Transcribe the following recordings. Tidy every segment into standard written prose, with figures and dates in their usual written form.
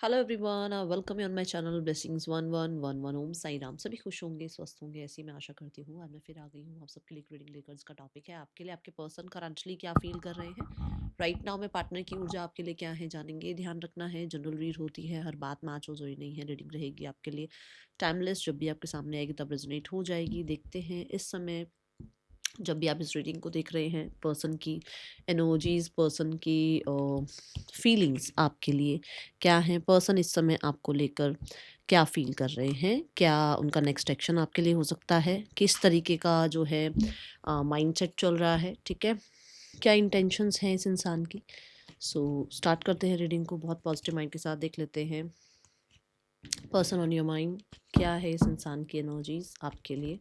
Hello everyone, welcome you on my channel blessings 1111 ओम साई राम। सभी खुश होंगे, स्वस्थ होंगे, ऐसी मैं आशा करती हूँ। आज मैं फिर आ गई हूँ आप सबके लिए रीडिंग लेकर। इसका टॉपिक है आपके लिए आपके पर्सन करंटली क्या फील कर रहे हैं राइट नाउ में। पार्टनर की ऊर्जा आपके लिए क्या है जानेंगे। ध्यान रखना है, जनरल रीड होती है, हर बात मैच हो जरूरी नहीं है। रीडिंग रहेगी आपके लिए टाइमलेस, जब भी आपके सामने आएगी तब रेजोनेट हो जाएगी। देखते हैं इस समय जब भी आप इस रीडिंग को देख रहे हैं, पर्सन की एनर्जीज, पर्सन की फीलिंग्स आपके लिए क्या हैं। पर्सन इस समय आपको लेकर क्या फील कर रहे हैं, क्या उनका नेक्स्ट एक्शन आपके लिए हो सकता है, किस तरीके का जो है माइंडसेट चल रहा है, ठीक है, क्या इंटेंशंस हैं इस इंसान की। सो स्टार्ट करते हैं रीडिंग को। बहुत पॉजिटिव माइंड के साथ देख लेते हैं पर्सन ऑन योर माइंड, क्या है इस इंसान की एनर्जीज आपके लिए।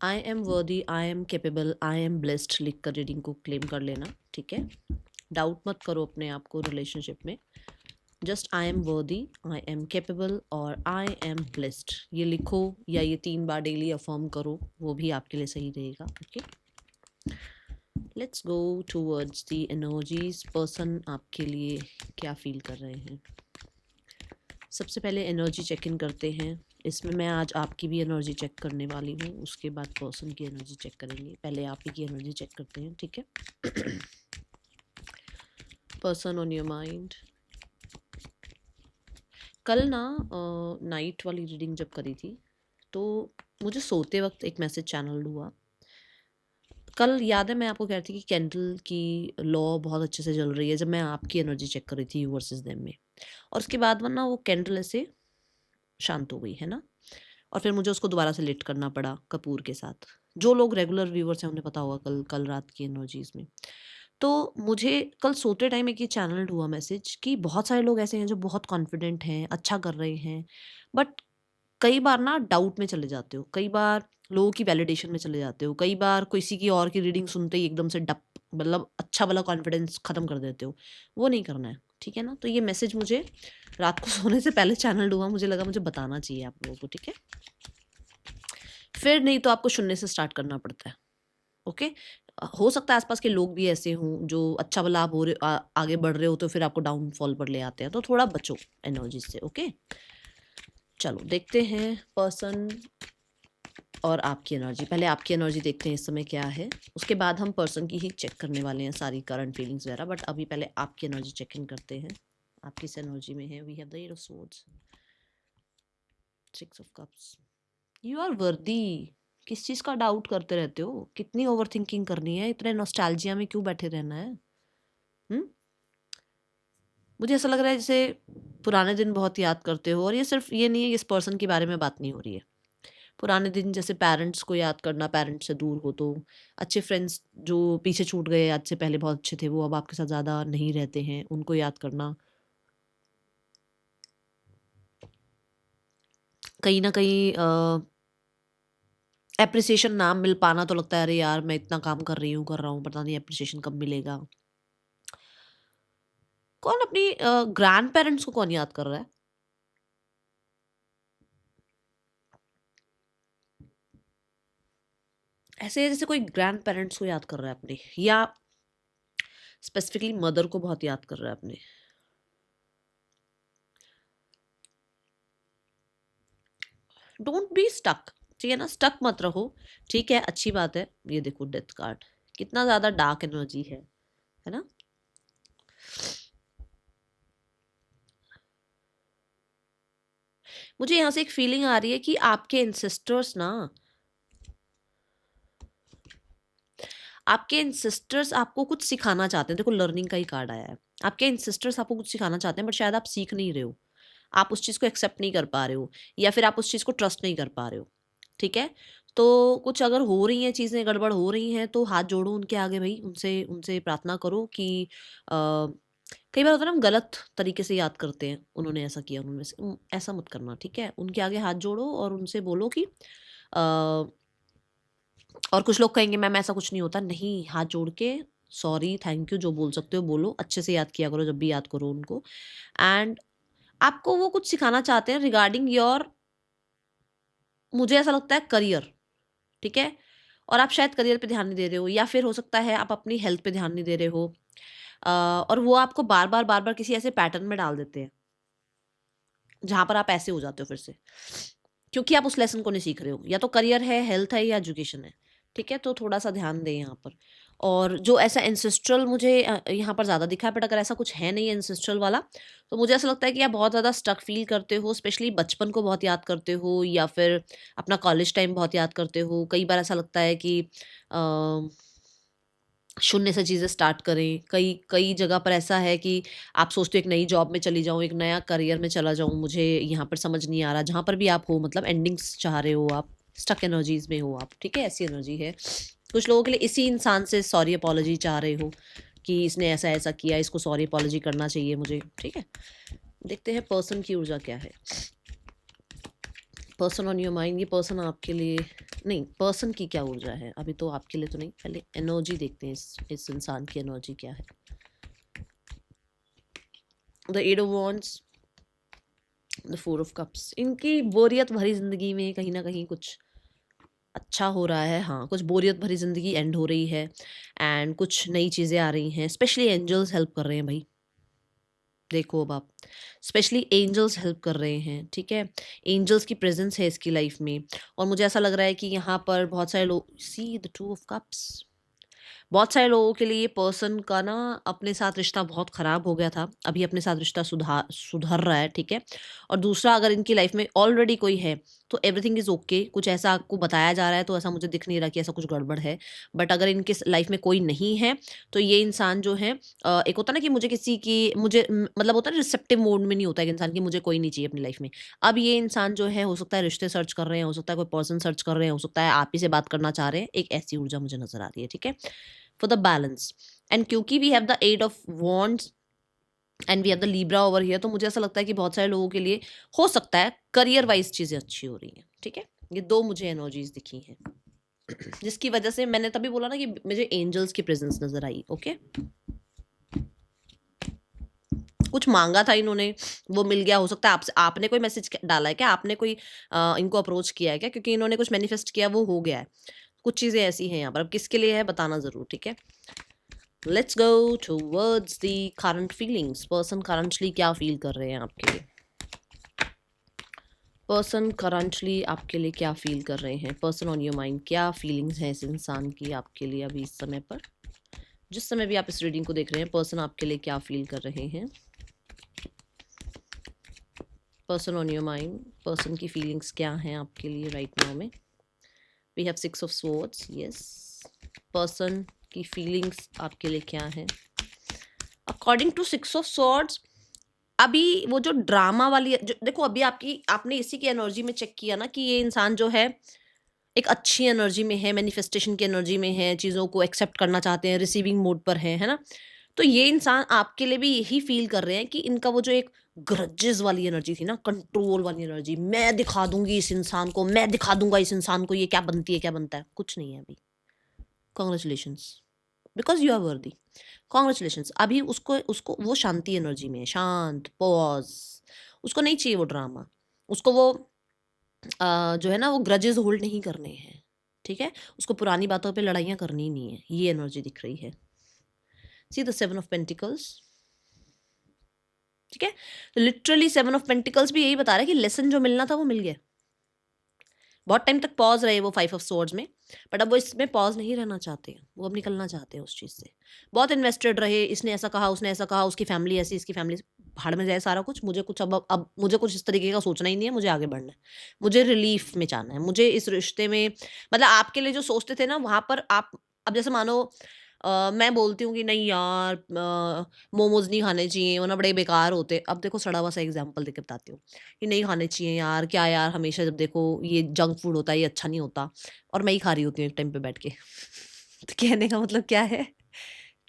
आई एम वर्दी, I am capable, I am blessed लिख कर रीडिंग को क्लेम कर लेना, ठीक है। डाउट मत करो अपने आप को रिलेशनशिप में। जस्ट आई एम वर्दी, आई एम कैपेबल और आई एम ब्लेस्ड ये लिखो, या ये 3 बार डेली अफर्म करो, वो भी आपके लिए सही रहेगा। Okay, let's go towards the energies. Person आपके लिए क्या फील कर रहे हैं। सबसे पहले एनर्जी चेक इन करते हैं। इसमें मैं आज आपकी भी एनर्जी चेक करने वाली हूँ, उसके बाद पर्सन की एनर्जी चेक करेंगे। पहले आप ही की एनर्जी चेक करते हैं, ठीक है। Person on your mind. कल ना नाइट वाली रीडिंग जब करी थी तो मुझे सोते वक्त एक मैसेज चैनल हुआ। कल याद है मैं आपको कह रही थी कि कैंडल की लॉ बहुत अच्छे से जल रही है, जब मैं आपकी एनर्जी चेक कर रही थी यू वर्सेस देम में। और उसके बाद वरना वो कैंडल ऐसे शांत हो गई है ना, और फिर मुझे उसको दोबारा से लिट करना पड़ा कपूर के साथ। जो लोग रेगुलर व्यूवर्स हैं उन्हें पता होगा कल कल रात की एनर्जीज में। तो मुझे कल सोते टाइम एक ये चैनल हुआ मैसेज कि बहुत सारे लोग ऐसे हैं जो बहुत कॉन्फिडेंट हैं, अच्छा कर रहे हैं, बट कई बार ना डाउट में चले जाते हो, कई बार लोगों की वैलिडेशन में चले जाते हो, कई बार किसी की और की रीडिंग सुनते ही एकदम से डप, मतलब अच्छा वाला कॉन्फिडेंस खत्म कर देते हो। वो नहीं करना है, ठीक है ना। तो ये मैसेज मुझे रात को सोने से पहले चैनल हुआ, मुझे लगा मुझे बताना चाहिए आप लोगों को, ठीक है। फिर नहीं तो आपको शून्य से स्टार्ट करना पड़ता है। ओके, हो सकता है आसपास के लोग भी ऐसे हों जो अच्छा वाला आप हो रहे आगे बढ़ रहे हो तो फिर आपको डाउनफॉल पर ले आते हैं, तो थोड़ा बचो एनर्जी से। ओके, चलो देखते हैं पर्सन और आपकी एनर्जी। पहले आपकी एनर्जी देखते हैं इस समय क्या है, उसके बाद हम पर्सन की ही चेक करने वाले हैं सारी करंट फीलिंग्स वगैरह। बट अभी पहले आपकी एनर्जी चेक इन करते हैं, आप किस एनर्जी में है। We have the eight of swords, 6 of cups. You are worthy. किस चीज़ का डाउट करते रहते हो, कितनी ओवर थिंकिंग करनी है, इतने नॉस्टैल्जिया में क्यों बैठे रहना है। हम्म, मुझे ऐसा लग रहा है जैसे पुराने दिन बहुत याद करते हो, और ये सिर्फ ये नहीं है, इस पर्सन के बारे में बात नहीं हो रही है। पुराने दिन जैसे पेरेंट्स को याद करना, पेरेंट्स से दूर हो तो, अच्छे फ्रेंड्स जो पीछे छूट गए, आज से पहले बहुत अच्छे थे, वो अब आपके साथ ज़्यादा नहीं रहते हैं, उनको याद करना। कहीं ना कहीं एप्रिसिएशन ना मिल पाना, तो लगता है अरे यार मैं इतना काम कर रही हूँ, कर रहा हूँ, पता नहीं एप्रिसिएशन कब मिलेगा। कौन अपनी ग्रैंड पेरेंट्स को कौन याद कर रहा है। ऐसे जैसे कोई ग्रैंड पेरेंट्स को याद कर रहा है अपने, या स्पेसिफिकली मदर को बहुत याद कर रहा है अपने। डोंट बी स्टक, ठीक है ना, स्टक मत रहो, ठीक है, अच्छी बात है। ये देखो डेथ कार्ड, कितना ज्यादा डार्क एनर्जी है ना। मुझे यहाँ से एक फीलिंग आ रही है कि आपके एंसेस्टर्स ना, आपके एंसेस्टर्स आपको कुछ सिखाना चाहते हैं। देखो लर्निंग का ही कार्ड आया है। आपके एंसेस्टर्स आपको कुछ सिखाना चाहते हैं, बट शायद आप सीख नहीं रहे हो, आप उस चीज़ को एक्सेप्ट नहीं कर पा रहे हो, या फिर आप उस चीज़ को ट्रस्ट नहीं कर पा रहे हो, ठीक है। तो कुछ अगर हो रही हैं चीज़ें, गड़बड़ हो रही हैं, तो हाथ जोड़ो उनके आगे भाई, उनसे उनसे प्रार्थना करो कि कई बार होता है ना, हम गलत तरीके से याद करते हैं, उन्होंने ऐसा किया, उन्होंने ऐसा मत करना, ठीक है। उनके आगे हाथ जोड़ो और उनसे बोलो कि और कुछ लोग कहेंगे मैम ऐसा कुछ नहीं होता, नहीं, हाथ जोड़ के सॉरी, थैंक यू, जो बोल सकते हो बोलो, अच्छे से याद किया करो जब भी याद करो उनको। एंड आपको वो कुछ सिखाना चाहते हैं रिगार्डिंग योर, मुझे ऐसा लगता है करियर, ठीक है। और आप शायद करियर पे ध्यान नहीं दे रहे हो, या फिर हो सकता है आप अपनी हेल्थ पे ध्यान नहीं दे रहे हो। और वो आपको बार बार किसी ऐसे पैटर्न में डाल देते हैं जहाँ पर आप ऐसे हो जाते हो फिर से, क्योंकि आप उस लेसन को नहीं सीख रहे हो। या तो करियर है, हेल्थ है, या एजुकेशन है, ठीक है? तो थोड़ा सा ध्यान दें यहाँ पर। और जो ऐसा एंसेस्ट्रल मुझे यहाँ पर ज़्यादा दिखा है, बट अगर ऐसा कुछ है नहीं एंसेस्ट्रल वाला, तो मुझे ऐसा लगता है कि आप बहुत ज़्यादा स्टक फील करते हो, स्पेशली बचपन को बहुत याद करते हो, या फिर अपना कॉलेज टाइम बहुत याद करते हो। कई बार ऐसा लगता है कि शून्य से चीज़ें स्टार्ट करें। कई कई जगह पर ऐसा है कि आप सोचते हो एक नई जॉब में चली जाऊँ, एक नया करियर में चला जाऊँ, मुझे यहाँ पर समझ नहीं आ रहा। जहाँ पर भी आप हो, मतलब एंडिंग्स चाह रहे हो आप, स्टक एनर्जीज़ में हो आप, ठीक है? ऐसी एनर्जी है। कुछ लोगों के लिए इसी इंसान से सॉरी अपॉलजी चाह रहे हो कि इसने ऐसा-ऐसा किया, इसको सॉरी अपॉलजी करना चाहिए मुझे, ठीक है? देखते हैं पर्सन की ऊर्जा क्या है। पर्सन ऑन योर माइंड, ये पर्सन आपके लिए नहीं, पर्सन की क्या ऊर्जा है अभी, तो आपके लिए तो नहीं, पहले एनर्जी देखते हैं इस इंसान की एनर्जी क्या है। The eight of wands, the four of cups. इनकी बोरियत भरी जिंदगी में कहीं ना कहीं कुछ अच्छा हो रहा है। हाँ, कुछ बोरियत भरी जिंदगी एंड हो रही है, एंड कुछ नई चीज़ें आ रही हैं। स्पेशली एंजल्स हेल्प कर रहे हैं भाई। देखो अब आप, स्पेशली एंजल्स हेल्प कर रहे हैं, ठीक है? एंजल्स की प्रेजेंस है इसकी लाइफ में। और मुझे ऐसा लग रहा है कि यहाँ पर बहुत सारे लोग, see the two of cups, बहुत सारे लोगों के लिए ये पर्सन का ना अपने साथ रिश्ता बहुत ख़राब हो गया था। अभी अपने साथ रिश्ता सुधर रहा है, ठीक है? और दूसरा, अगर इनकी लाइफ में ऑलरेडी कोई है, तो एवरीथिंग इज़ ओके। कुछ ऐसा आपको बताया जा रहा है, तो ऐसा मुझे दिख नहीं रहा कि ऐसा कुछ गड़बड़ है। बट अगर इनके लाइफ में कोई नहीं है, तो ये इंसान जो है, एक होता है ना कि मुझे किसी की, मुझे मतलब होता है ना, रिसेप्टिव मोड में नहीं होता है कि इंसान की मुझे कोई नहीं चाहिए अपनी लाइफ में। अब ये इंसान जो है, हो सकता है रिश्ते सर्च कर रहे हैं, हो सकता है कोई पर्सन सर्च कर रहे हैं, हो सकता है आप ही से बात करना चाह रहे हैं। एक ऐसी ऊर्जा मुझे नज़र आ रही है, ठीक है? For the balance. एंड क्योंकि we have the eight of wands and we have the Libra over here, तो मुझे ऐसा लगता है कि बहुत सारे लोगों के लिए हो सकता है करियर वाइज चीज़ें अच्छी हो रही हैं, ठीक है? ये दो मुझे एनर्जीज दिखी हैं, जिसकी वजह से मैंने तभी बोला ना कि मुझे एंजल्स की प्रेजेंस नजर आई। ओके, कुछ मांगा था इन्होंने, वो मिल गया। हो सकता है आपसे, आपने कोई मैसेज डाला है क्या, आपने कोई इनको अप्रोच किया है क्या? क्योंकि इन्होंने कुछ मैनिफेस्ट किया, वो हो गया है। कुछ चीज़ें ऐसी हैं यहाँ पर। अब किसके लिए है बताना ज़रूर, ठीक है? Let's go towards the current feelings. Person currently क्या फील कर रहे हैं आपके लिए? पर्सन करंटली आपके लिए क्या फील कर रहे हैं? पर्सन ऑन योर माइंड, क्या फीलिंग्स हैं इस इंसान की आपके लिए अभी इस समय पर? जिस समय भी आप इस रीडिंग को देख रहे हैं, पर्सन आपके लिए क्या फील कर रहे हैं? Person on your mind, person की फीलिंग्स क्या हैं आपके लिए राइट नाउ में? We have six of swords, yes. Person की फीलिंग्स आपके लिए क्या है? According to six of swords, अभी वो जो ड्रामा वाली जो देखो, अभी आपने इसी की एनर्जी में चेक किया ना कि ये इंसान जो है एक अच्छी एनर्जी में है, मैनिफेस्टेशन की एनर्जी में है, चीज़ों को एक्सेप्ट करना चाहते हैं, रिसीविंग मोड पर है ना? तो ये इंसान आपके लिए भी यही फील कर रहे हैं कि इनका वो जो एक ग्रजेस वाली एनर्जी थी ना, कंट्रोल वाली एनर्जी, मैं दिखा दूंगी इस इंसान को, मैं दिखा दूंगा इस इंसान को ये क्या बनती है, क्या बनता है, कुछ नहीं है अभी। Congratulations, because you are worthy. Congratulations. अभी उसको उसको वो शांति एनर्जी में है, शांत, पॉज। उसको नहीं चाहिए वो ड्रामा। उसको वो जो है ना, वो ग्रजेस होल्ड नहीं करने हैं, ठीक है? उसको पुरानी बातों पे लड़ाइयाँ करनी नहीं है। ये एनर्जी दिख रही है। See the seven of pentacles, ठीक है? तो लिटरली सेवन ऑफ पेंटिकल्स भी यही बता रहा है कि लेसन जो मिलना था वो मिल गया। बहुत टाइम तक पॉज रहे वो फाइव ऑफ सोर्ड्स में, बट अब वो इसमें पॉज नहीं रहना चाहते हैं, वो अब निकलना चाहते हैं उस चीज़ से। बहुत इन्वेस्टेड रहे, इसने ऐसा कहा, उसने ऐसा कहा, उसकी फैमिली ऐसी, इसकी फैमिली, भाड़ में जाए सारा कुछ। मुझे कुछ अब मुझे कुछ इस तरीके का सोचना ही नहीं है। मुझे आगे बढ़ना है, मुझे रिलीफ में जाना है, मुझे इस रिश्ते में, मतलब आपके लिए जो सोचते थे ना वहाँ पर आप, अब जैसे मानो मैं बोलती हूँ कि नहीं यार, मोमोज नहीं खाने चाहिए, वरना बड़े बेकार होते। अब देखो सड़ा हुआ सा एग्जाम्पल देके बताती हूँ कि नहीं खाने चाहिए यार, क्या यार, हमेशा जब देखो ये जंक फूड होता है, ये अच्छा नहीं होता, और मैं ही खा रही होती हूँ एक टाइम पे बैठ के। तो कहने का मतलब क्या है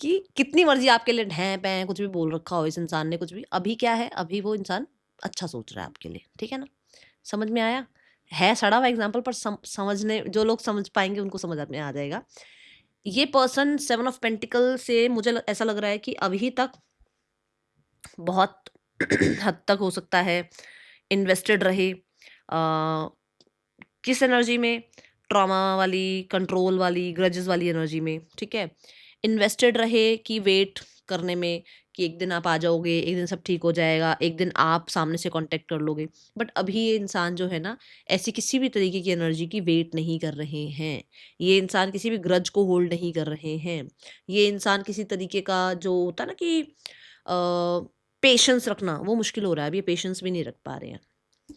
कि कितनी मर्जी आपके लिए ढैं पैं कुछ भी बोल रखा हो इस इंसान ने, कुछ भी, अभी क्या है, अभी वो इंसान अच्छा सोच रहा है आपके लिए, ठीक है ना? समझ में आया? है सड़ा हुआ एग्जाम्पल, पर समझने जो लोग समझ पाएंगे उनको समझ में आ जाएगा। ये पर्सन सेवन ऑफ पेंटिकल से मुझे ऐसा लग रहा है कि अभी तक बहुत हद तक हो सकता है इन्वेस्टेड रहे, किस एनर्जी में? ट्रॉमा वाली, कंट्रोल वाली, ग्रजेस वाली एनर्जी में, ठीक है? इन्वेस्टेड रहे कि वेट करने में कि एक दिन आप आ जाओगे, एक दिन सब ठीक हो जाएगा, एक दिन आप सामने से कॉन्टैक्ट कर लोगे। बट अभी ये इंसान जो है ना, ऐसी किसी भी तरीके की एनर्जी की वेट नहीं कर रहे हैं। ये इंसान किसी भी ग्रज को होल्ड नहीं कर रहे हैं। ये इंसान किसी तरीके का जो होता है ना कि पेशेंस रखना, वो मुश्किल हो रहा है। अब ये पेशेंस भी नहीं रख पा रहे हैं।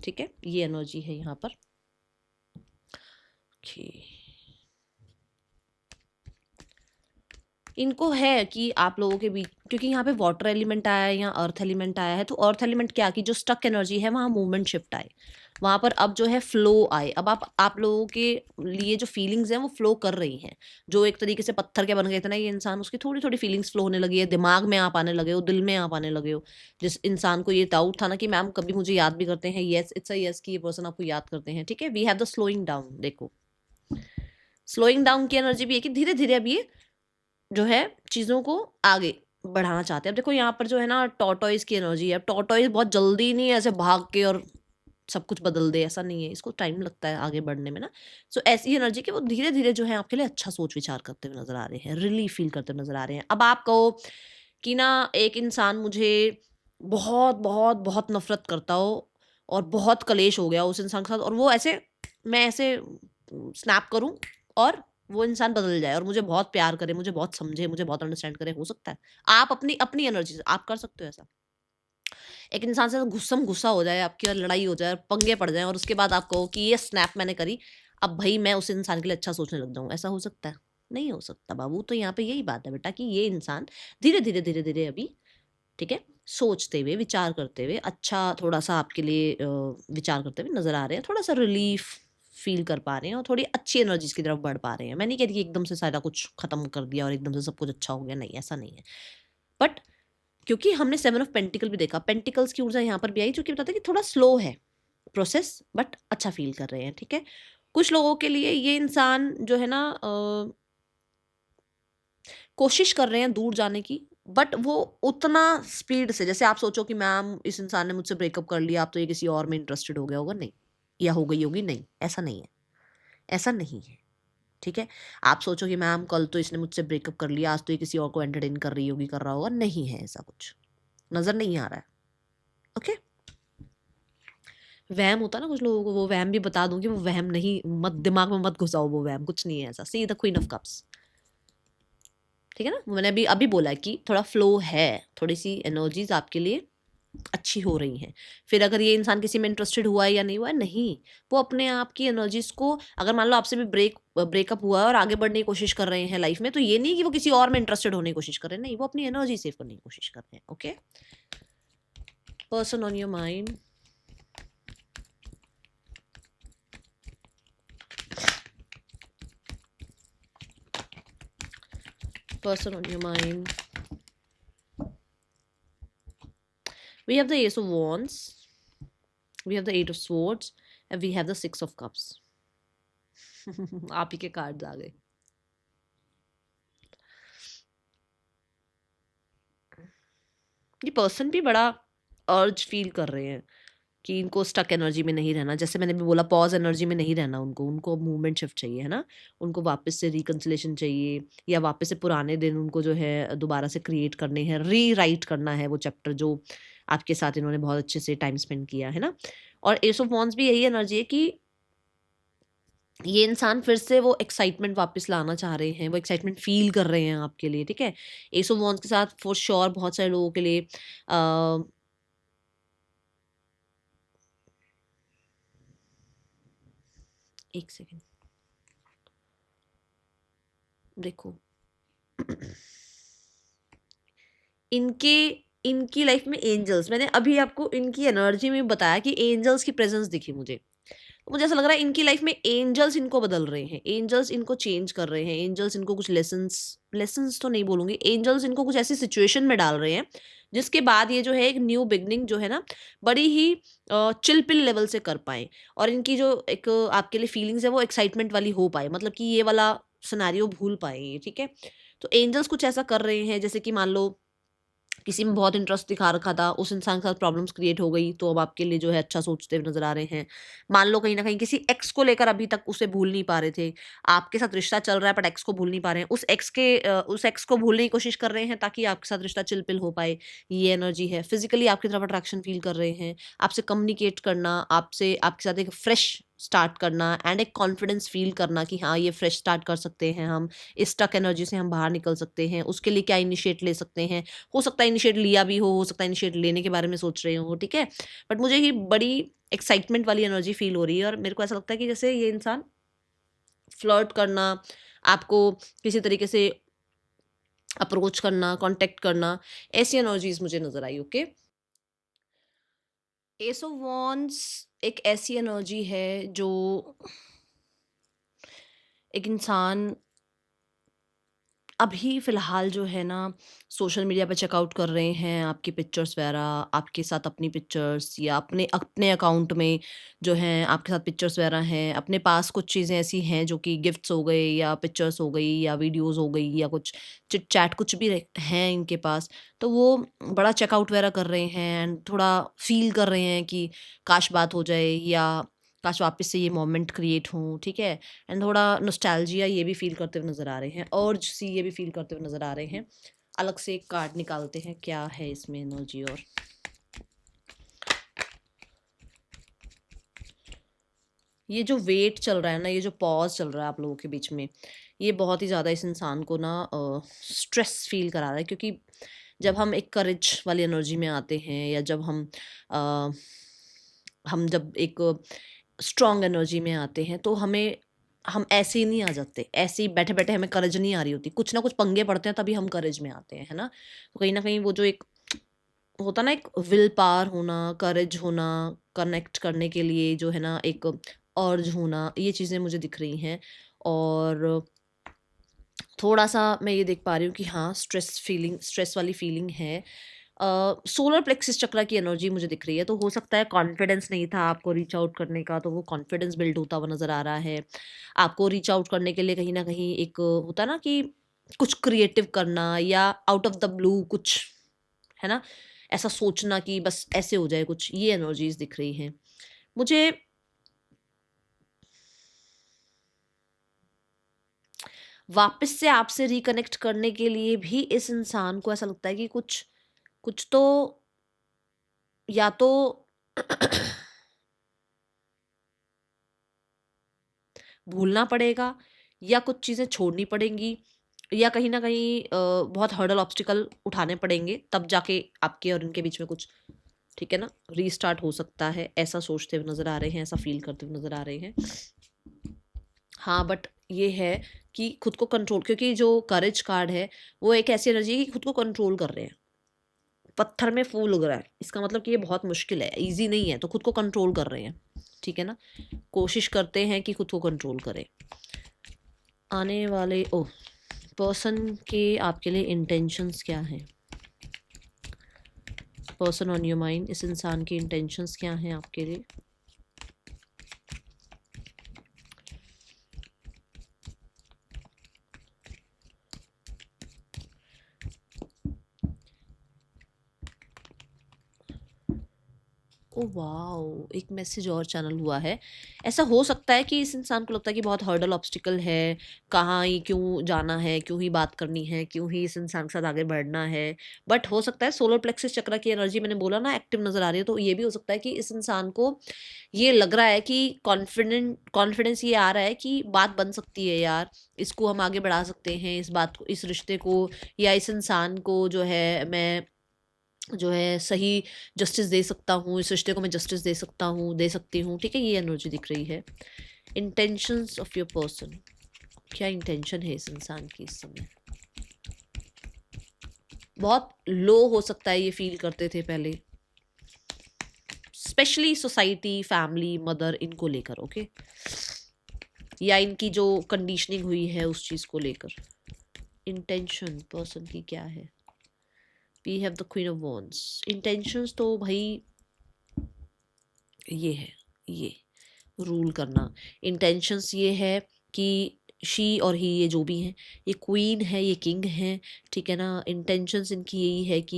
ठीक है, ये एनर्जी है यहाँ पर। ओके, इनको है कि आप लोगों के बीच, क्योंकि यहाँ पे वाटर एलिमेंट आया है, यहाँ अर्थ एलिमेंट आया है, तो अर्थ एलिमेंट क्या कि जो स्टक एनर्जी है वहाँ मूवमेंट शिफ्ट आए, वहाँ पर अब जो है फ्लो आए। अब आप लोगों के लिए जो फीलिंग्स हैं वो फ्लो कर रही हैं। जो एक तरीके से पत्थर के बन गए थे ना ये इंसान, उसकी थोड़ी थोड़ी फीलिंग्स फ्लो होने लगी है, दिमाग में आप आने लगे हो, दिल में आप आने लगे हो। जिस इंसान को ये डाउट था ना कि मैम कभी मुझे याद भी करते हैं, येस इट्स अ येस कि ये पर्सन आपको याद करते हैं। ठीक है, we have the slowing down. देखो, स्लोइंग डाउन की एनर्जी भी है कि धीरे धीरे अब ये जो है चीज़ों को आगे बढ़ाना चाहते हैं। अब देखो यहाँ पर जो है ना टॉर्टोइज की एनर्जी है। अब टॉर्टोइज बहुत जल्दी नहीं ऐसे भाग के और सब कुछ बदल दे, ऐसा नहीं है, इसको टाइम लगता है आगे बढ़ने में ना। सो ऐसी एनर्जी कि वो धीरे धीरे जो है आपके लिए अच्छा सोच विचार करते हुए नजर आ रहे हैं, रिलीफ फील करते हुए नजर आ रहे हैं। अब आप कहो कि ना एक इंसान मुझे बहुत बहुत बहुत नफरत करता हो और बहुत कलेश हो गया उस इंसान के साथ, और वो ऐसे, मैं ऐसे स्नैप करूं और वो इंसान बदल जाए और मुझे बहुत प्यार करे, मुझे बहुत समझे, मुझे बहुत अंडरस्टैंड करे, हो सकता है। आप अपनी अपनी एनर्जी से आप कर सकते हो ऐसा। एक इंसान से गुस्सा हो जाए आपकी और लड़ाई हो जाए और पंगे पड़ जाए और उसके बाद आप कहो कि ये स्नैप मैंने करी, अब भाई मैं उस इंसान के लिए अच्छा सोचने लग जाऊँ, ऐसा हो सकता है? नहीं हो सकता बाबू। तो यहाँ पे यही बात है बेटा कि ये इंसान धीरे धीरे धीरे धीरे अभी, ठीक है, सोचते हुए विचार करते हुए अच्छा थोड़ा सा आपके लिए विचार करते हुए नजर आ रहे हैं, थोड़ा सा रिलीफ फील कर पा रहे हैं और थोड़ी अच्छी एनर्जीज की तरफ बढ़ पा रहे हैं। मैं नहीं कह रही कि एकदम से सारा कुछ खत्म कर दिया और एकदम से सब कुछ अच्छा हो गया, नहीं, ऐसा नहीं है। बट क्योंकि हमने 7 ऑफ पेंटिकल भी देखा, पेंटिकल्स की ऊर्जा यहाँ पर भी आई, जो कि बताता है कि थोड़ा स्लो है प्रोसेस, बट अच्छा फील कर रहे हैं। ठीक है, कुछ लोगों के लिए ये इंसान जो है ना कोशिश कर रहे हैं दूर जाने की, बट वो उतना स्पीड से, जैसे आप सोचो कि मैम इस इंसान ने मुझसे ब्रेकअप कर लिया, आप तो ये किसी और में इंटरेस्टेड हो गया होगा, नहीं, या हो गई होगी, नहीं, ऐसा नहीं है, ऐसा नहीं है। ठीक है, आप सोचो कि मैम कल तो इसने मुझसे ब्रेकअप कर लिया, आज तो ये किसी और को एंटरटेन कर रही होगी, कर रहा होगा, नहीं है, ऐसा कुछ नजर नहीं आ रहा है। ओके, वहम होता है ना कुछ लोगों को, वो वहम भी बता दूं कि वो वहम नहीं, मत दिमाग में मत घुसाओ, वो वहम कुछ नहीं है ऐसा। See the queen of cups, ठीक है ना, मैंने अभी अभी बोला कि थोड़ा फ्लो है, थोड़ी सी एनर्जीज आपके लिए अच्छी हो रही हैं। फिर अगर ये इंसान किसी में इंटरेस्टेड हुआ है या नहीं हुआ है, नहीं, वो अपने आप की एनर्जीज को, अगर मान लो आपसे भी ब्रेकअप हुआ है और आगे बढ़ने की कोशिश कर रहे हैं लाइफ में, तो ये नहीं कि वो किसी और में इंटरेस्टेड होने की कोशिश कर रहे हैं, नहीं, वो अपनी एनर्जी सेव करने की कोशिश कर रहे हैं। Okay, person on your mind, person on your mind. We have the Ace of Wands, we have the Eight of Swords, and we have the Six of Cups. आप ही के कार्ड्स आ गए। ये पर्सन भी बड़ा अर्ज फील कर रहे हैं कि इनको स्टक एनर्जी में नहीं रहना, जैसे मैंने भी बोला पॉज एनर्जी में नहीं रहना, उनको मूवमेंट शिफ्ट चाहिए, है ना, उनको वापस से रिकन्सिलेशन चाहिए, या वापस से पुराने दिन उनको जो है दोबारा से क्रिएट करने हैं, री राइट करना है वो चैप्टर जो आपके साथ इन्होंने बहुत अच्छे से टाइम स्पेंड किया है ना। और एस ऑफ वॉन्ड्स भी यही एनर्जी है कि ये इंसान फिर से वो एक्साइटमेंट वापस लाना चाह रहे हैं, वो एक्साइटमेंट फील कर रहे हैं आपके लिए। ठीक है, एस ऑफ वॉन्ड्स के साथ फॉर श्योर बहुत सारे लोगों के लिए एक सेकेंड देखो, इनकी लाइफ में एंजल्स, मैंने अभी आपको इनकी एनर्जी में बताया कि एंजल्स की प्रेजेंस दिखी मुझे, तो मुझे ऐसा लग रहा है इनकी लाइफ में एंजल्स इनको बदल रहे हैं, एंजल्स इनको चेंज कर रहे हैं, एंजल्स इनको कुछ लेसन्स तो नहीं बोलूंगी, एंजल्स इनको कुछ ऐसी सिचुएशन में डाल रहे हैं जिसके बाद ये जो है एक न्यू बिगनिंग जो है ना बड़ी ही चिलपिल लेवल से कर पाए, और इनकी जो एक आपके लिए फीलिंग्स है वो एक्साइटमेंट वाली हो पाए, मतलब कि ये वाला सिनेरियो भूल पाए ये। ठीक है, तो एंजल्स कुछ ऐसा कर रहे हैं जैसे कि मान लो किसी में बहुत इंटरेस्ट दिखा रखा था, उस इंसान के साथ प्रॉब्लम्स क्रिएट हो गई, तो अब आपके लिए जो है अच्छा सोचते हुए नज़र आ रहे हैं। मान लो कहीं न कहीं किसी एक्स को लेकर अभी तक उसे भूल नहीं पा रहे थे। आपके साथ रिश्ता चल रहा है बट एक्स को भूल नहीं पा रहे हैं। उस एक्स को भूलने की कोशिश कर रहे हैं ताकि आपके साथ रिश्ता चिल-पिल हो पाए, ये एनर्जी है। फिज़िकली आपकी तरफ अट्रैक्शन फ़ील कर रहे हैं, आपसे कम्युनिकेट करना, आपसे आपके साथ एक फ्रेश स्टार्ट करना एंड एक कॉन्फिडेंस फ़ील करना कि हाँ, ये फ्रेश स्टार्ट कर सकते हैं हम, इस स्टक एनर्जी से हम बाहर निकल सकते हैं, उसके लिए क्या इनिशिएट ले सकते हैं। हो सकता है इनिशिएट लिया भी हो सकता है इनिशिएट लेने के बारे में सोच रहे हो, ठीक है? बट मुझे ये बड़ी एक्साइटमेंट वाली एनर्जी फ़ील हो रही है और मेरे को ऐसा लगता है कि जैसे ये इंसान फ्लर्ट करना, आपको किसी तरीके से अप्रोच करना, कॉन्टैक्ट करना, ऐसी एनर्जीज़ मुझे नज़र आई, ओके? एस ऑफ वांड्स एक ऐसी एनर्जी है जो एक इंसान अभी फ़िलहाल जो है ना सोशल मीडिया पे चेकआउट कर रहे हैं आपकी पिक्चर्स वगैरह, आपके साथ अपनी पिक्चर्स या अपने अपने अकाउंट में जो हैं आपके साथ पिक्चर्स वगैरह हैं। अपने पास कुछ चीज़ें ऐसी हैं जो कि गिफ्ट्स हो गए या पिक्चर्स हो गई या वीडियोज़ हो गई या कुछ चिट-चैट कुछ भी हैं इनके पास। तो वो बड़ा चेकआउट वगैरह कर रहे हैं एंड थोड़ा फ़ील कर रहे हैं कि काश बात हो जाए या काश वापस से ये मोमेंट क्रिएट हों, ठीक है? एंड थोड़ा नॉस्टैल्जिया ये भी फ़ील करते हुए नज़र आ रहे हैं, अर्ज सी ये भी फ़ील करते हुए नज़र आ रहे हैं। अलग से एक कार्ड निकालते हैं, क्या है इसमें एनर्जी और ये जो वेट चल रहा है ना, ये जो पॉज़ चल रहा है आप लोगों के बीच में, ये बहुत ही ज़्यादा इस इंसान को ना स्ट्रेस फ़ील करा रहा है क्योंकि जब हम एक करेज वाली एनर्जी में आते हैं या जब अ, हम जब एक स्ट्रॉन्ग एनर्जी में आते हैं तो हम ऐसे ही नहीं आ जाते। ऐसे ही बैठे-बैठे हमें करेज नहीं आ रही होती। कुछ ना कुछ पंगे पड़ते हैं तभी हम करेज में आते हैं, है ना? तो कहीं न कहीं वो जो एक होता है ना एक विल पावर होना, करेज होना, कनेक्ट करने के लिए जो है ना एक अर्ज होना, ये चीज़ें मुझे दिख रही हैं। और थोड़ा-सा मैं ये देख पा रही हूँ कि हाँ, स्ट्रेस वाली फीलिंग है। सोलर प्लेक्सिस चक्र की एनर्जी मुझे दिख रही है, तो हो सकता है कॉन्फिडेंस नहीं था आपको रीच आउट करने का, तो वो कॉन्फिडेंस बिल्ड होता हुआ नज़र आ रहा है। आपको रीच आउट करने के लिए कहीं न कहीं एक होता है ना कि कुछ क्रिएटिव करना या आउट ऑफ द ब्लू कुछ, है ना? ऐसा सोचना कि बस ऐसे हो जाए कुछ, ये एनर्जीज़ दिख रही हैं। मुझे वापस से आपसे रिकनेक्ट करने के लिए भी इस इंसान को ऐसा लगता है कि कुछ कुछ तो या तो भूलना पड़ेगा या कुछ चीज़ें छोड़नी पड़ेंगी या कहीं न कहीं बहुत हर्डल ऑब्स्टिकल उठाने पड़ेंगे तब जाके आपके और इनके बीच में कुछ, ठीक है ना, रीस्टार्ट हो सकता है। ऐसा सोचते हुए नज़र आ रहे हैं, ऐसा फ़ील करते हुए नज़र आ रहे हैं। हाँ, बट ये है कि खुद को कंट्रोल, क्योंकि जो करेज कार्ड है, वो एक ऐसी एनर्जी है कि खुद को कंट्रोल कर रहे हैं। पत्थर में फूल उग रहा है, इसका मतलब कि ये बहुत मुश्किल है, ईज़ी नहीं है, तो खुद को कंट्रोल कर रहे हैं, ठीक है ना? कोशिश करते हैं कि खुद को कंट्रोल करें। आने वाले पर्सन के आपके लिए इंटेंशंस क्या हैं? पर्सन ऑन योर माइंड, इस इंसान की इंटेंशंस क्या हैं आपके लिए? Oh wow! एक मैसेज और चैनल हुआ है। ऐसा हो सकता है कि इस इंसान को लगता है कि बहुत हर्डल ऑब्स्टिकल है, कहाँ ही क्यों जाना है, क्यों ही बात करनी है, क्यों ही इस इंसान के साथ आगे बढ़ना है। बट हो सकता है सोलर प्लेक्सस चक्र की एनर्जी मैंने बोला ना एक्टिव नज़र आ रही है, तो ये भी हो सकता है कि इस इंसान को ये लग रहा है कि कॉन्फिडेंस ये आ रहा है कि बात बन सकती है यार, इसको हम आगे बढ़ा सकते हैं, इस बात को, इस रिश्ते को या इस इंसान को जो है मैं जो है सही जस्टिस दे सकता हूँ, इस रिश्ते को मैं जस्टिस दे सकता हूँ, दे सकती हूँ, ठीक है? ये एनर्जी दिख रही है। इंटेंशंस ऑफ योर पर्सन, क्या इंटेंशन है इस इंसान की इस समय? बहुत लो हो सकता है ये फ़ील करते थे पहले, स्पेशली सोसाइटी, फैमिली, मदर इनको लेकर, ओके? या इनकी जो कंडीशनिंग हुई है उस चीज़ को लेकर। इंटेंशन पर्सन की क्या है? We have the queen of wands. Intentions तो भई ये है, ये रूल करना। इंटेंशंस ये है कि शी और ही, ये जो भी हैं, ये क्वीन है, ये किंग हैं, ठीक है ना। इंटेंशंस इनकी यही है कि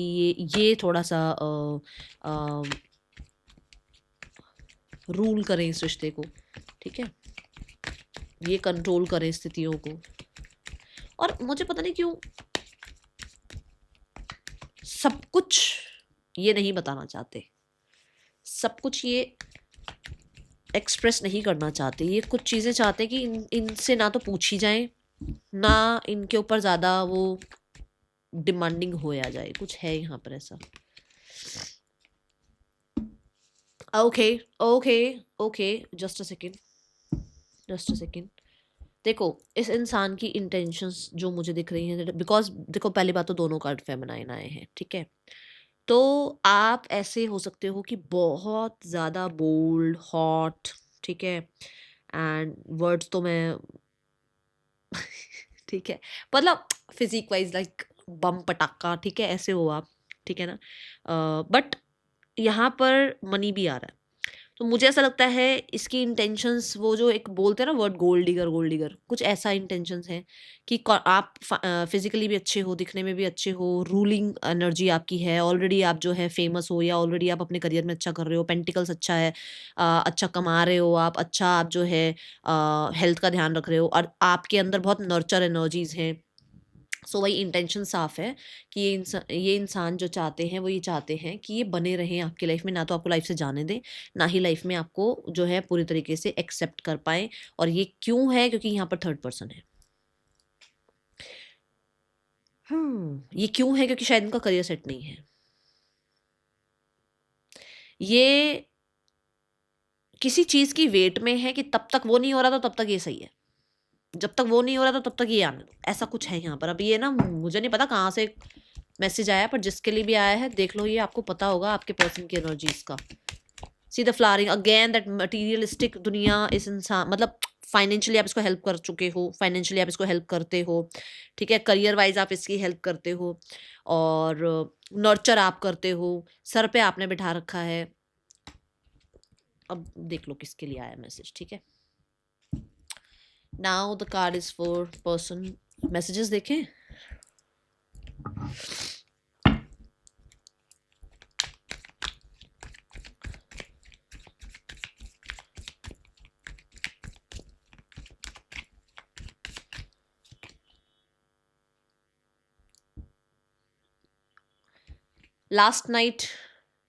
ये थोड़ा सा रूल करें इस रिश्ते को, ठीक है, ये कंट्रोल करें स्थितियों को। और मुझे पता नहीं क्यों सब कुछ ये नहीं बताना चाहते, सब कुछ ये एक्सप्रेस नहीं करना चाहते, ये कुछ चीज़ें चाहते हैं कि इनसे ना तो पूछी जाए, ना इनके ऊपर ज़्यादा वो डिमांडिंग होया जाए, कुछ है यहाँ पर ऐसा। Okay okay okay, just a second, just a second. देखो इस इंसान की इंटेंशंस जो मुझे दिख रही हैं, बिकॉज देखो पहली बात तो दोनों कार्ड फेमिनाइन आए हैं, ठीक है। तो आप ऐसे हो सकते हो कि बहुत ज़्यादा बोल्ड, हॉट, ठीक है, एंड वर्ड्स तो मैं ठीक है, मतलब फिजिक वाइज लाइक बम पटाखा, ठीक है, ऐसे हो आप, ठीक है ना। बट यहाँ पर मनी भी आ रहा है, तो मुझे ऐसा लगता है इसकी इंटेंशंस, वो जो एक बोलते हैं ना word, gold digger, gold digger, कुछ ऐसा इंटेंशंस है कि आप फिजिकली भी अच्छे हो, दिखने में भी अच्छे हो, रूलिंग एनर्जी आपकी है, ऑलरेडी आप जो है फेमस हो, या ऑलरेडी आप अपने करियर में अच्छा कर रहे हो, पेंटिकल्स अच्छा है, अच्छा कमा रहे हो आप, अच्छा आप जो है हेल्थ का ध्यान रख रहे हो, और आपके अंदर बहुत नर्चर एनर्जीज हैं। सो वही इंटेंशन साफ है कि ये इंसान जो चाहते हैं वो ये चाहते हैं कि ये बने रहें आपकी लाइफ में, ना तो आपको लाइफ से जाने दें, ना ही लाइफ में आपको जो है पूरी तरीके से एक्सेप्ट कर पाए। और ये क्यों है? क्योंकि यहाँ पर थर्ड पर्सन है। ये क्यों है? क्योंकि शायद इनका करियर सेट नहीं है। ये किसी चीज की वेट में है कि तब तक वो नहीं हो रहा तो तब तक ये सही है, जब तक वो नहीं हो रहा तो तब तक ये आने दो, ऐसा कुछ है यहाँ पर। अब ये ना मुझे नहीं पता कहाँ से मैसेज आया, पर जिसके लिए भी आया है देख लो, ये आपको पता होगा आपके पर्सन की एनर्जीज का। See the flowering again, that materialistic दुनिया, इस इंसान मतलब फाइनेंशियली आप इसको हेल्प कर चुके हो, फाइनेंशियली आप इसको हेल्प करते हो, ठीक है, करियर वाइज आप इसकी हेल्प करते हो, और नर्चर आप करते हो, सर पे आपने बिठा रखा है। अब देख लो किसके लिए आया मैसेज, ठीक है। Now the card is for person. Messages देखें। लास्ट नाइट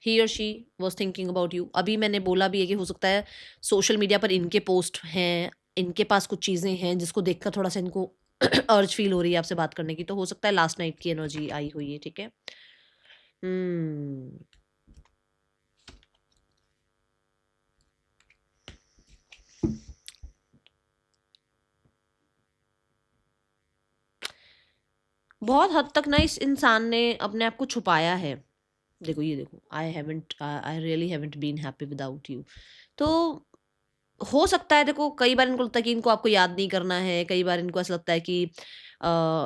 ही और she was thinking about you. अभी मैंने बोला भी है कि हो सकता है सोशल मीडिया पर इनके पोस्ट हैं, इनके पास कुछ चीज़ें हैं जिसको देखकर थोड़ा सा इनको अर्ज फील हो रही है आपसे बात करने की, तो हो सकता है लास्ट नाइट की एनर्जी आई हुई है, ठीक है। बहुत हद तक ना इस इंसान ने अपने आप को छुपाया है। देखो ये देखो, I really haven't been happy without you. तो हो सकता है, देखो कई बार इनको लगता है कि इनको आपको याद नहीं करना है, कई बार इनको ऐसा लगता है कि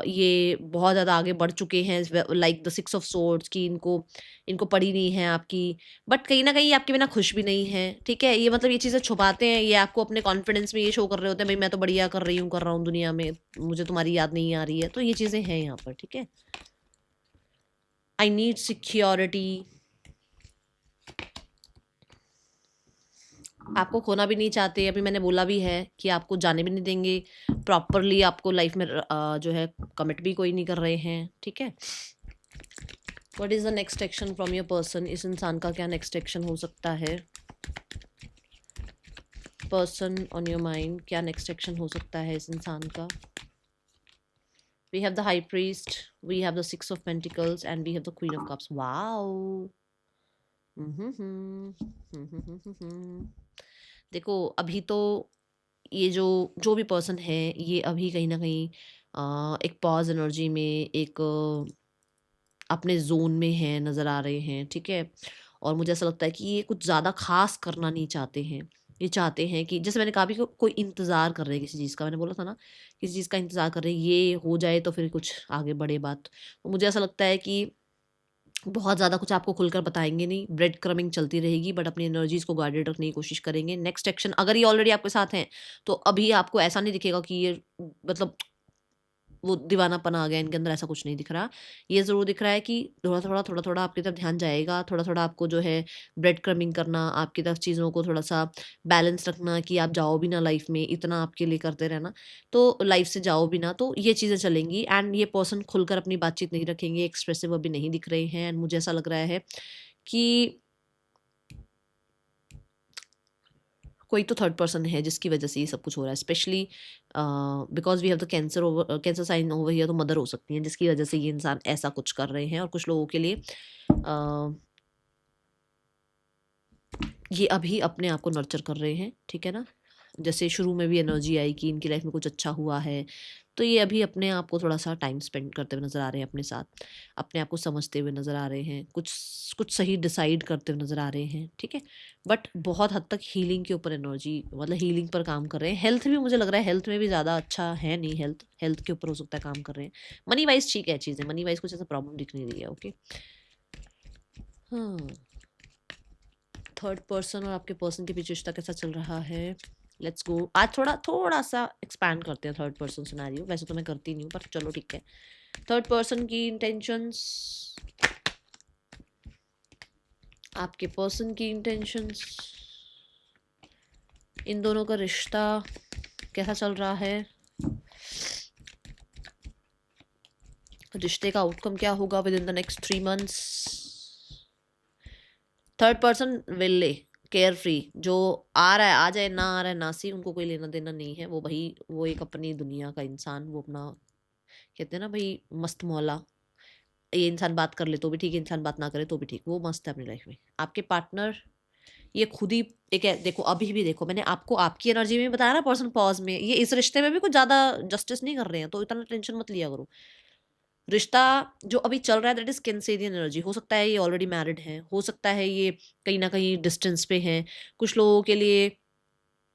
ये बहुत ज़्यादा आगे बढ़ चुके हैं, like the six of swords, कि इनको इनको पड़ी नहीं है आपकी, बट कहीं ना कहीं ये आपके बिना खुश भी नहीं है, ठीक है। ये मतलब ये चीज़ें छुपाते हैं, ये आपको अपने कॉन्फिडेंस में ये शो कर रहे होते हैं, भाई मैं तो बढ़िया कर रही हूँ, कर रहा हूँ दुनिया में, मुझे तुम्हारी याद नहीं आ रही है, तो ये चीज़ें हैं यहाँ पर, ठीक है। आई नीड सिक्योरिटी, आपको खोना भी नहीं चाहते। अभी मैंने बोला भी है कि आपको जाने भी नहीं देंगे, प्रॉपरली आपको लाइफ में जो है कमिट भी कोई नहीं कर रहे हैं, ठीक है। What is the next action from your person? इस इंसान का क्या नेक्स्ट एक्शन हो सकता है? पर्सन ऑन योर माइंड, क्या नेक्स्ट एक्शन हो सकता है इस इंसान का? We have the high priest, we have the six of pentacles and we have the queen of cups. Wow. देखो अभी तो ये जो जो भी पर्सन है, ये अभी कहीं ना कहीं एक पॉज एनर्जी में, एक अपने जोन में है, नज़र आ रहे हैं, ठीक है। और मुझे ऐसा लगता है कि ये कुछ ज़्यादा खास करना नहीं चाहते हैं। ये चाहते हैं कि, जैसे मैंने कहा भी, कोई इंतज़ार कर रहे हैं किसी चीज़ का, मैंने बोला था ना, किसी चीज़ का इंतज़ार कर रहे हैं, ये हो जाए तो फिर कुछ आगे बढ़े बात। तो मुझे ऐसा लगता है कि बहुत ज़्यादा कुछ आपको खुलकर बताएँगे नहीं, ब्रेड क्रम्बिंग चलती रहेगी, बट अपनी एनर्जीज़ को गार्डेड रखने की कोशिश करेंगे। नेक्स्ट एक्शन, अगर ये ऑलरेडी आपके साथ हैं, तो अभी आपको ऐसा नहीं दिखेगा कि ये मतलब वो दीवानापन आ गया इनके अंदर, ऐसा कुछ नहीं दिख रहा। ये ज़रूर दिख रहा है कि थोड़ा-थोड़ा, थोड़ा-थोड़ा आपकी तरफ ध्यान जाएगा, थोड़ा-थोड़ा आपको जो है ब्रेड क्रम्बिंग करना, आपकी तरफ चीज़ों को थोड़ा-सा बैलेंस रखना कि आप जाओ भी ना लाइफ़ में, इतना आपके लिए करते रहना, तो लाइफ़ से जाओ भी ना, तो ये चीज़ें चलेंगी। एंड ये पर्सन खुलकर अपनी बातचीत नहीं रखेंगे, एक्सप्रेसिव अभी नहीं दिख रहे हैं। एंड मुझे ऐसा लग रहा है कि कोई तो थर्ड पर्सन है जिसकी वजह से ये सब कुछ हो रहा है, specially because we have the cancer sign over here, तो मदर हो सकती हैं जिसकी वजह से ये इंसान ऐसा कुछ कर रहे हैं। और कुछ लोगों के लिए ये अभी अपने आप को नर्चर कर रहे हैं, ठीक है ना। जैसे शुरू में भी एनर्जी आई कि इनकी लाइफ में कुछ अच्छा हुआ है, तो ये अभी अपने आप को थोड़ा सा टाइम स्पेंड करते हुए नज़र आ रहे हैं अपने साथ, अपने आप को समझते हुए नज़र आ रहे हैं, कुछ कुछ सही डिसाइड करते हुए नज़र आ रहे हैं, ठीक है। बट बहुत हद तक हीलिंग के ऊपर एनर्जी, मतलब हीलिंग पर काम कर रहे हैं। हेल्थ भी मुझे लग रहा है हेल्थ में भी ज़्यादा अच्छा है नहीं, हेल्थ के ऊपर हो सकता है काम कर रहे हैं। मनी वाइज ठीक है चीज़ें, मनी वाइज कुछ ऐसा प्रॉब्लम दिख नहीं रही है। ओके, हाँ, थर्ड पर्सन और आपके पर्सन के बीच रिश्ता कैसा चल रहा है, लेट्स गो। आज थोड़ा थोड़ा सा एक्सपैंड करते हैं थर्ड पर्सन सिनेरियो, वैसे तो मैं करती नहीं हूँ पर चलो ठीक है। थर्ड पर्सन की इंटेंशंस, आपके पर्सन की इंटेंशंस, इन दोनों का रिश्ता कैसा चल रहा है, रिश्ते का आउटकम क्या होगा with in the next 3 months. Third person will care free, जो आ रहा है आ जाए, ना आ रहा है ना सी, उनको कोई लेना देना नहीं है। वो भाई वो एक अपनी दुनिया का इंसान, वो अपना कहते हैं ना भाई मस्त मौला, ये इंसान बात कर ले तो भी ठीक है, इंसान बात ना करे तो भी ठीक, वो मस्त है अपनी लाइफ में। आपके पार्टनर ये खुद ही एक है, देखो अभी भी देखो मैंने आपको आपकी एनर्जी में बताया ना, पर्सन पॉज में, ये इस रिश्ते में भी कुछ ज़्यादा जस्टिस नहीं कर रहे हैं, तो इतना टेंशन मत लिया करो। रिश्ता जो अभी चल रहा है दैट इज कैंसेरियन एनर्जी, हो सकता है ये ऑलरेडी मैरिड हैं, हो सकता है ये कहीं ना कहीं डिस्टेंस पे हैं। कुछ लोगों के लिए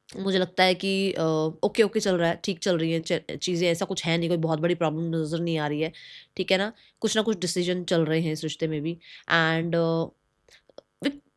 मुझे लगता है कि ओके ओके चल रहा है, ठीक चल रही हैं चीज़ें, ऐसा कुछ है नहीं, कोई बहुत बड़ी प्रॉब्लम नज़र नहीं आ रही है, ठीक है ना कुछ डिसीजन चल रहे हैं इस रिश्ते में भी। एंड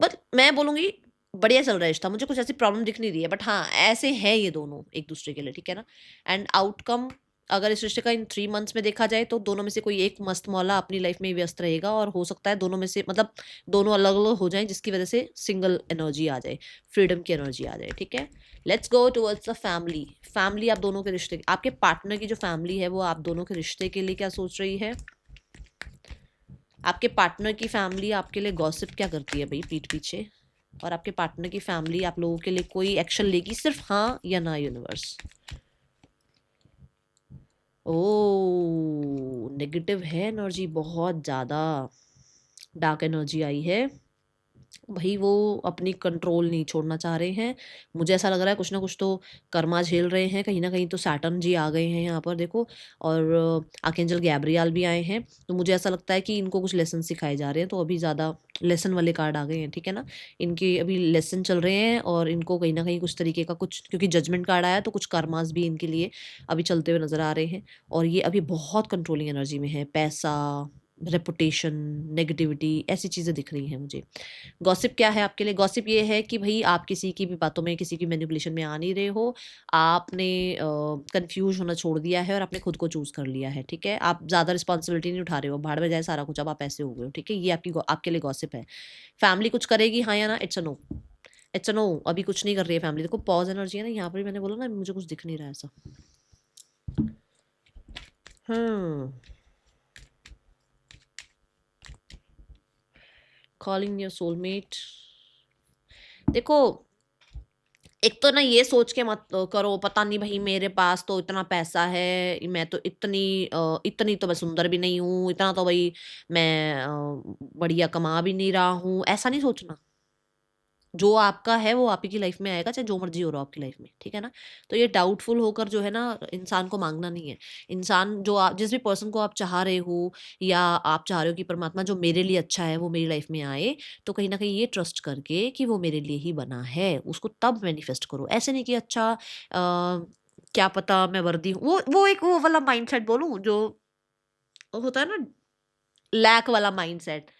बट मैं बोलूँगी बढ़िया चल रहा है रिश्ता, मुझे कुछ ऐसी प्रॉब्लम दिख नहीं रही है, बट हाँ ऐसे हैं ये दोनों एक दूसरे के लिए, ठीक है ना। एंड आउटकम अगर इस रिश्ते का इन 3 मंथ्स में देखा जाए, तो दोनों में से कोई एक मस्त मौला अपनी लाइफ में व्यस्त रहेगा, और हो सकता है दोनों में से मतलब दोनों अलग अलग हो जाएं, जिसकी वजह से सिंगल एनर्जी आ जाए, फ्रीडम की एनर्जी आ जाए, ठीक है। Let's go towards the family. Family आप दोनों के रिश्ते, आपके पार्टनर की जो फैमिली है वो आप दोनों के रिश्ते के लिए क्या सोच रही है। आपके पार्टनर की फैमिली आपके लिए गॉसिप क्या करती है भाई पीठ पीछे, और आपके पार्टनर की फैमिली आप लोगों के लिए कोई एक्शन लेगी, सिर्फ हाँ या ना यूनिवर्स। ओ नेगेटिव है एनर्जी, बहुत ज़्यादा डार्क एनर्जी आई है भाई। वो अपनी कंट्रोल नहीं छोड़ना चाह रहे हैं, मुझे ऐसा लग रहा है कुछ ना कुछ तो कर्मा झेल रहे हैं कहीं ना कहीं, तो सैटर्न जी आ गए हैं यहाँ पर देखो, और आर्कएंजल गैब्रियल भी आए हैं, तो मुझे ऐसा लगता है कि इनको कुछ लेसन सिखाए जा रहे हैं, तो अभी ज़्यादा लेसन वाले कार्ड आ गए हैं, ठीक है ना। इनके अभी लेसन चल रहे हैं, और इनको कहीं ना कहीं कुछ तरीके का कुछ, क्योंकि जजमेंट कार्ड आया तो कुछ कर्मास भी इनके लिए अभी चलते हुए नज़र आ रहे हैं, और ये अभी बहुत कंट्रोलिंग एनर्जी में है। पैसा, रेपुटेशन, नेगेटिविटी, ऐसी चीज़ें दिख रही हैं मुझे। गॉसिप क्या है आपके लिए, गॉसिप ये है कि भाई आप किसी की भी बातों में, किसी की मैनिपुलेशन में आ नहीं रहे हो, आपने कंफ्यूज होना छोड़ दिया है और आपने खुद को चूज कर लिया है, ठीक है। आप ज़्यादा रिस्पॉन्सिबिलिटी नहीं उठा रहे हो, भाड़ में जाए सारा कुछ, अब आप ऐसे हो गए हो, ठीक है। ये आपके लिए गॉसिप है। फैमिली कुछ करेगी हाँ या ना, it's a no, it's a no. अभी कुछ नहीं कर रही है फैमिली, देखो पॉज एनर्जी है ना यहाँ पर भी, मैंने बोला ना मुझे कुछ दिख नहीं रहा ऐसा। कॉलिंग योर सोलमेट, देखो एक तो ना ये सोच के मत करो पता नहीं भाई मेरे पास तो इतना पैसा है, मैं तो इतनी तो मैं सुंदर भी नहीं हूँ, इतना तो भाई मैं बढ़िया कमा भी नहीं रहा हूँ, ऐसा नहीं सोचना। जो आपका है वो आप ही की लाइफ में आएगा, चाहे जो मर्जी हो रहा हो आपकी लाइफ में, ठीक है ना। तो ये डाउटफुल होकर जो है ना इंसान को मांगना नहीं है। इंसान जो आप जिस भी पर्सन को आप चाह रहे हो, या आप चाह रहे हो कि परमात्मा जो मेरे लिए अच्छा है वो मेरी लाइफ में आए, तो कहीं ना कहीं ये ट्रस्ट करके कि वो मेरे लिए ही बना है, उसको तब मैनिफेस्ट करो। ऐसे नहीं कि अच्छा क्या पता मैं वर्दी हूँ, वो एक वो वाला माइंडसेट बोलूं जो होता है ना, लैक वाला माइंडसेट।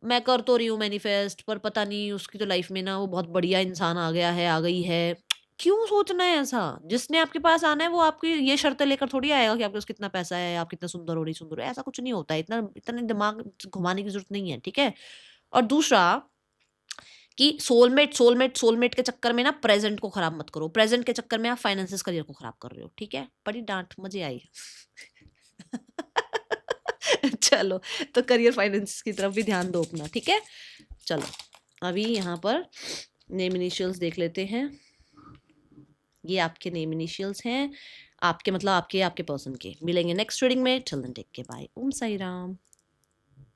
मैं कर तो रही हूँ मैनिफेस्ट, पर पता नहीं उसकी तो लाइफ में ना वो बहुत बढ़िया इंसान आ गया है, आ गई है। क्यों सोचना है ऐसा? जिसने आपके पास आना है वो आपकी ये शर्तें लेकर थोड़ी आएगा कि आपके पास कितना पैसा है, आप कितना सुंदर हो रही, सुंदर हो। ऐसा कुछ नहीं होता है, इतना दिमाग घुमाने की ज़रूरत नहीं है, ठीक है? और दूसरा कि सोलमेट के चक्कर में ना प्रेज़ेंट को खराब मत करो। प्रेज़ेंट के चक्कर में आप फाइनेंसेस करियर को खराब कर रहे हो, ठीक है? बड़ी डाँट, मज़े आई। चलो, तो करियर फाइनेंस की तरफ भी ध्यान दो अपना, ठीक है? चलो, अभी यहाँ पर नेम इनिशियल्स देख लेते हैं। ये आपके नेम इनिशियल्स हैं, आपके मतलब आपके पर्सन के। मिलेंगे नेक्स्ट रीडिंग में, till then take care, bye, Om Sai Ram.